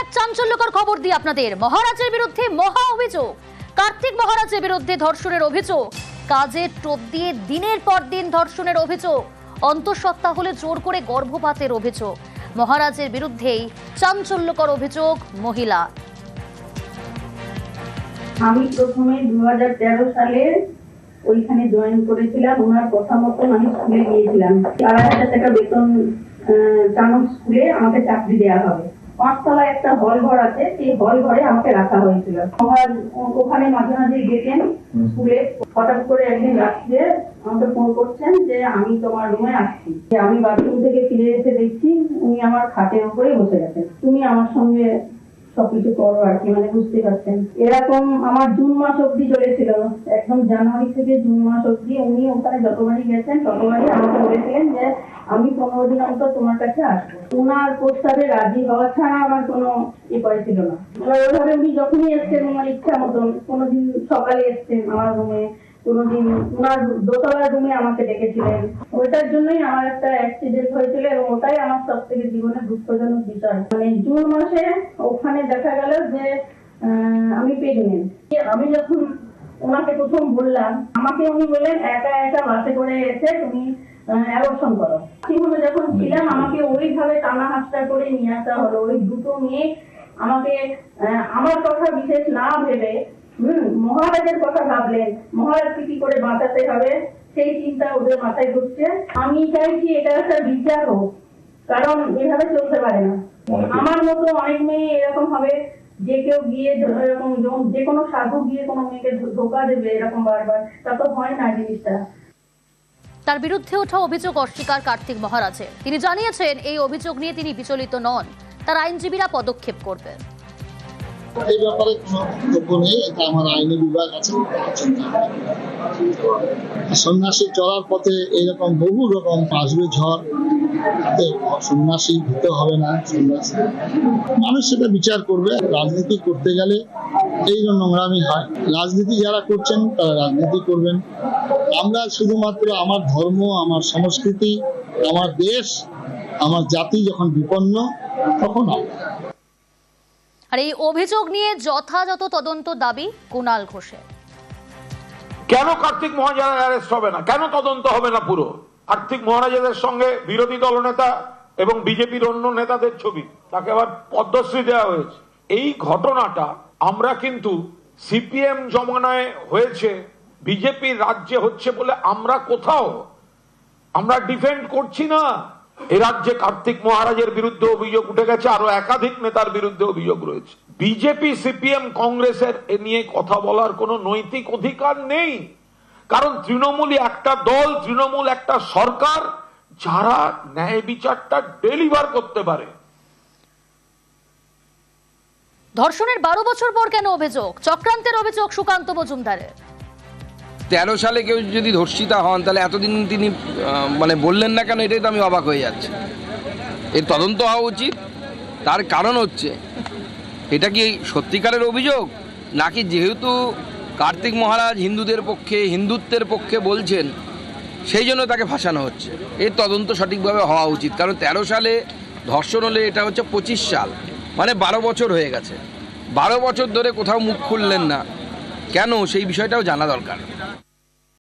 এক চাঞ্চল্যকর খবর দিই আপনাদের। মহারাজের বিরুদ্ধে মহা অভিযোগ। কার্তিক মহারাজের বিরুদ্ধে ধর্ষণের অভিযোগ। কাজের টোপ দিয়ে দিনের পর দিন ধর্ষণের অভিযোগ। অন্তঃসত্ত্বা হলে জোর করে গর্ভপাতের অভিযোগ। মহারাজের বিরুদ্ধেই চাঞ্চল্যকর অভিযোগ মহিলা। আমি প্রথমে 2013 সালে ওইখানে জয়েন করেছিলাম। ওনার কথা মতো আমি স্কুলে গিয়েছিলাম। 4,000 টাকা বেতন চানক স্কুলে আমাকে চাকরি দেওয়া হবে। 5 তলায় একটা হল ঘর আছে, সেই হল ঘরে আমাকে রাখা হয়েছিল। আমার ওখানে মাঝে মাঝে গেতেন স্কুলে। হঠাৎ করে একদিন রাত্রে আমাকে ফোন করছেন যে আমি তোমার রুমে আসছি। আমি বাথরুম থেকে ফিরে এসে দেখছি উনি আমার খাটের উপরে বসে গেছেন। তুমি আমার সঙ্গে সবকিছু করো আর কি, মানে বুঝতে পারছেন। এরকম আমার জুন মাস অব্দি চলেছিল, একদম জানুয়ারি থেকে জুন মাস অব্দি। উনি ওখানে যতবারই গেছেন ততবারই আমাকে বলেছিলেন যে আমি 15 দিন অন্তর তোমার কাছে আসবো। ওনার প্রস্তাবে রাজি হওয়া ছাড়া আমার কোনো উপায় ছিল না। ওইভাবে উনি যখনই এসছেন ওনার ইচ্ছা মতন, কোনোদিন সকালে এসছেন আমার রুমে, কোনোদিন ওনার দোতলার রুমে আমাকে ডেকেছিলেন। ওইটার জন্যই আমার একটা অ্যাক্সিডেন্ট হয়েছিল এবং ওটাই আমার সব থেকে জীবনে দুঃখজনক বিষয়। মানে জুন মাসে ওখানে দেখা গেল যে আমি প্রেগনেন্ট। আমি যখন ওনাকে প্রথম বললাম, আমাকে উনি বললেন একা একা বাসে করে এসে তুমি অ্যাবর্শন করো। সেগুলো যখন ছিলাম আমাকে ওইভাবে টানা হাসটা করে নিয়ে আসা হলো। ওই দুটো মেয়ে আমাকে আমার কথা বিশেষ না ভেবে মহারাজের কথা ভাবলেন। মহারাজকে কি করে বাঁচাতে হবে সেই চিন্তা ওদের মাথায় ঢুকছে। আমি চাইছি এটা একটা বিচার হোক, কারণ এভাবে চলতে পারে না। আমার মতো অনেক মেয়ে এরকম হবে, যে কেউ গিয়ে এরকম যে কোনো সাধু গিয়ে কোনো মেয়েকে ধোকা দেবে এরকম বারবার, তা তো হয় না জিনিসটা। তার বিরুদ্ধে ওঠা অভিযোগ অস্বীকার কার্তিক মহারাজের। তিনি জানিয়েছেন এই অভিযোগ নিয়ে তিনি বিচলিত নন, তার আইনজীবীরা পদক্ষেপ করবেন। এই ব্যাপারে কোনো বক্তব্য নেই, এটা আমার আইনি বিভাগ আছে। সন্ন্যাসী চলার পথে এইরকম বহু রকম আসবে ঝড়, সন্ন্যাসী দিতে হবে না। সন্ন্যাসী মানুষ সেটা বিচার করবে। রাজনীতি করতে গেলে এই নোংরামি হয়। রাজনীতি যারা করছেন তারা রাজনীতি করবেন। আমরা শুধুমাত্র আমার ধর্ম, আমার সংস্কৃতি, আমার দেশ, আমার জাতি যখন বিপন্ন তখন আর এই অভিযোগ নিয়ে যথাযথ তদন্ত দাবি কুণাল ঘোষের। কেন কার্তিক মহারাজের অ্যারেস্ট হবে না? কেন তদন্ত হবে না পুরো? কার্তিক মহারাজের সঙ্গে বিরোধী দলনেতা এবং বিজেপির অন্য নেতাদের ছবি, তাকে আবার পদ্মশ্রী দেওয়া হয়েছে। এই ঘটনাটা আমরা কিন্তু সিপিএম জমানায় হয়েছে, বিজেপির রাজ্যে হচ্ছে বলে আমরা কোথাও আমরা ডিফেন্ড করছি না। এই রাজ্যে কার্তিক মহারাজের বিরুদ্ধে অভিযোগ উঠে গেছে, আরো একাধিক নেতার বিরুদ্ধে অভিযোগ রয়েছে। বিজেপি, সিপিএম, কংগ্রেসের এ নিয়ে কথা বলার কোনো নৈতিক অধিকার নেই, কারণ তৃণমূলই একটা দল, তৃণমূল একটা সরকার যারা ন্যায় বিচারটা ডেলিভার করতে পারে। ধর্ষণের 12 বছর পর কেন অভিযোগ? চক্রান্তের অভিযোগ সুকান্ত মজুমদারের। 13 সালে কেউ যদি ধর্ষিতা হন তাহলে এতদিন তিনি মানে বললেন না কেন? এটাই তো আমি অবাক হয়ে যাচ্ছি। এর তদন্ত হওয়া উচিত। তার কারণ হচ্ছে এটা কি সত্যিকারের অভিযোগ, নাকি যেহেতু কার্তিক মহারাজ হিন্দুদের পক্ষে, হিন্দুত্বের পক্ষে বলছেন সেই জন্য তাকে ফাঁসানো হচ্ছে? এর তদন্ত সঠিকভাবে হওয়া উচিত। কারণ 13 সালে ধর্ষণ হলে এটা হচ্ছে 25 সাল, মানে 12 বছর হয়ে গেছে। 12 বছর ধরে কোথাও মুখ খুললেন না কেন, সেই বিষয়টাও জানা দরকার।